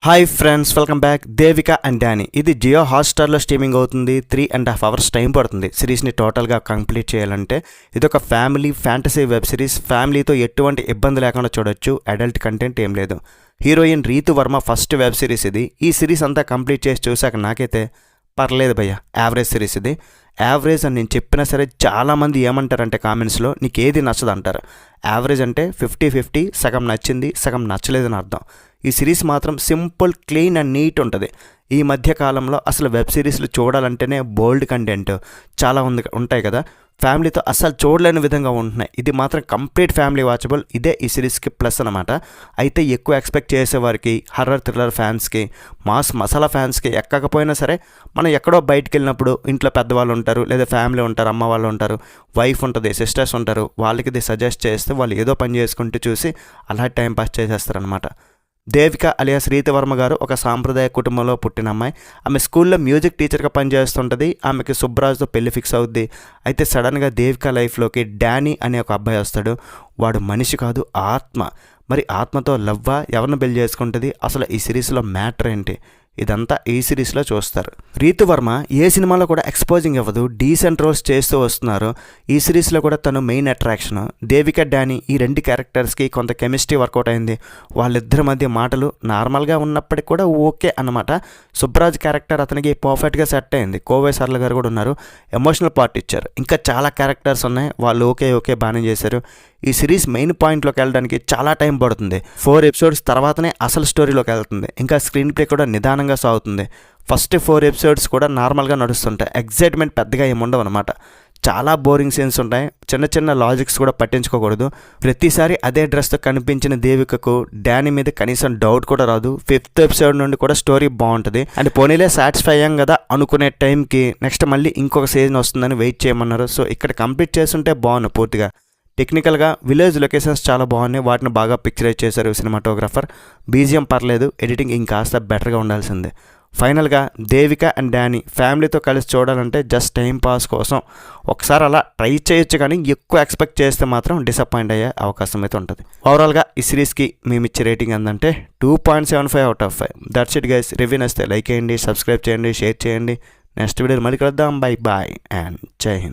Hi friends, welcome back. Devika and Danny ఇది Jio హాట్స్టార్లో streaming అవుతుంది. 3.5 hours time పడుతుంది సిరీస్ని టోటల్గా కంప్లీట్ చేయాలంటే. ఇది ఒక ఫ్యామిలీ ఫ్యాంటసీ వెబ్ సిరీస్. ఫ్యామిలీతో ఎటువంటి ఇబ్బంది లేకుండా చూడొచ్చు. అడల్ట్ కంటెంట్ ఏం లేదు. Heroine Ritu Varma first web series ఇది. ఈ సిరీస్ అంతా కంప్లీట్ చేసి చూసాక నాకైతే పర్లేదు భయ్య, యావరేజ్ సిరీస్ ఇది. యావరేజ్ అని నేను చెప్పినా సరే చాలామంది ఏమంటారంటే కామెంట్స్లో నీకు ఏది నచ్చదు అంటారు. యావరేజ్ అంటే 50-50, సగం నచ్చింది సగం నచ్చలేదని అర్థం. ఈ సిరీస్ మాత్రం సింపుల్, క్లీన్ అండ్ నీట్ ఉంటుంది. ఈ మధ్య కాలంలో అసలు వెబ్ సిరీస్లు చూడాలంటేనే బోల్డ్ కంటెంట్ చాలా ఉంటాయి కదా, ఫ్యామిలీతో అస్సలు చూడలేని విధంగా ఉంటున్నాయి. ఇది మాత్రం కంప్లీట్ ఫ్యామిలీ వాచబుల్. ఇదే ఈ సిరీస్కి ప్లస్ అనమాట. అయితే ఎక్కువ ఎక్స్పెక్ట్ చేసేవారికి, హర్రర్ థ్రిల్లర్ ఫ్యాన్స్కి, మాస్ మసాలా ఫ్యాన్స్కి ఎక్కకపోయినా సరే మనం ఎక్కడో బయటికి వెళ్ళినప్పుడు ఇంట్లో పెద్దవాళ్ళు ఉంటారు, లేదా ఫ్యామిలీ ఉంటారు, అమ్మ వాళ్ళు ఉంటారు, వైఫ్ ఉంటుంది, సిస్టర్స్ ఉంటారు, వాళ్ళకి ఇది సజెస్ట్ చేస్తే వాళ్ళు ఏదో పని చేసుకుంటూ చూసి అలా టైం పాస్ చేసేస్తారనమాట. దేవిక అలియాస్ రీతు వర్మ గారు ఒక సాంప్రదాయ కుటుంబంలో పుట్టిన అమ్మాయి. ఆమె స్కూల్లో మ్యూజిక్ టీచర్గా పనిచేస్తుంటుంది. ఆమెకి సుబ్రాజ్తో పెళ్లి ఫిక్స్ అవుద్ది. అయితే సడన్గా దేవిక లైఫ్లోకి డానీ అనే ఒక అబ్బాయి వస్తాడు. వాడు మనిషి కాదు, ఆత్మ. మరి ఆత్మతో లవ్వా, ఎవరిని పెళ్లి చేసుకుంటుంది, అసలు ఈ సిరీస్లో మ్యాటర్ ఏంటి, ఇదంతా ఈ సిరీస్లో చూస్తారు. రీతు వర్మ ఏ సినిమాలో కూడా ఎక్స్పోజింగ్ ఇవ్వదు, డీసెంట్ రోల్స్ చేస్తూ వస్తున్నారు. ఈ సిరీస్లో కూడా తను మెయిన్ అట్రాక్షన్. దేవిక డానీ ఈ రెండు క్యారెక్టర్స్కి కొంత కెమిస్ట్రీ వర్కౌట్ అయింది. వాళ్ళిద్దరి మధ్య మాటలు నార్మల్గా ఉన్నప్పటికీ కూడా ఓకే అన్నమాట. సుబ్రాజ్ క్యారెక్టర్ అతనికి పర్ఫెక్ట్గా సెట్ అయింది. కోవై సరళ గారు కూడా ఉన్నారు, ఎమోషనల్ పార్ట్ ఇచ్చారు. ఇంకా చాలా క్యారెక్టర్స్ ఉన్నాయి, వాళ్ళు ఓకే బాగానే చేశారు. ఈ సిరీస్ మెయిన్ పాయింట్లోకి వెళ్ళడానికి చాలా టైం పడుతుంది. 4 episodes తర్వాతనే అసలు స్టోరీలోకి వెళ్తుంది. ఇంకా స్క్రీన్ ప్లే కూడా నిదానంగా సాగుతుంది. ఫస్ట్ 4 episodes కూడా నార్మల్గా నడుస్తుంటాయి. ఎగ్జైట్మెంట్ పెద్దగా ఏముండవు అనమాట. చాలా బోరింగ్ సీన్స్ ఉంటాయి. చిన్న లాజిక్స్ కూడా పట్టించుకోకూడదు. ప్రతిసారి అదే డ్రెస్తో కనిపించిన దేవికకు డానీ మీద కనీసం డౌట్ కూడా రాదు. 5th episode నుండి కూడా స్టోరీ బాగుంటుంది. అండ్ పోనీలే సాటిస్ఫై అయ్యాం కదా అనుకునే టైంకి నెక్స్ట్ మళ్ళీ ఇంకొక సీజన్ వస్తుందని వెయిట్ చేయమన్నారు. సో ఇక్కడ కంప్లీట్ చేస్తుంటే బాగుంది పూర్తిగా. టెక్నికల్గా విలేజ్ లొకేషన్స్ చాలా బాగున్నాయి, వాటిని బాగా పిక్చరైజ్ చేశారు సినిమాటోగ్రాఫర్. బీజిఎం పర్లేదు, ఎడిటింగ్ ఇంకాస్త బెటర్గా ఉండాల్సిందే. ఫైనల్గా దేవిక అండ్ డానీ ఫ్యామిలీతో కలిసి చూడాలంటే జస్ట్ టైం పాస్ కోసం ఒకసారి అలా ట్రై చేయొచ్చు, కానీ ఎక్కువ ఎక్స్పెక్ట్ చేస్తే మాత్రం డిసప్పాయింట్ అయ్యే అవకాశం అయితే ఉంటుంది. ఓవరాల్గా ఈ సిరీస్కి మేము ఇచ్చే రేటింగ్ ఏంటంటే 2.75 out of 5. That's it guys. Review నచ్చితే లైక్ చేయండి, సబ్స్క్రైబ్ చేయండి, షేర్ చేయండి. నెక్స్ట్ వీడియో మళ్ళీ కలుద్దాం. బై అండ్ జై హింద్.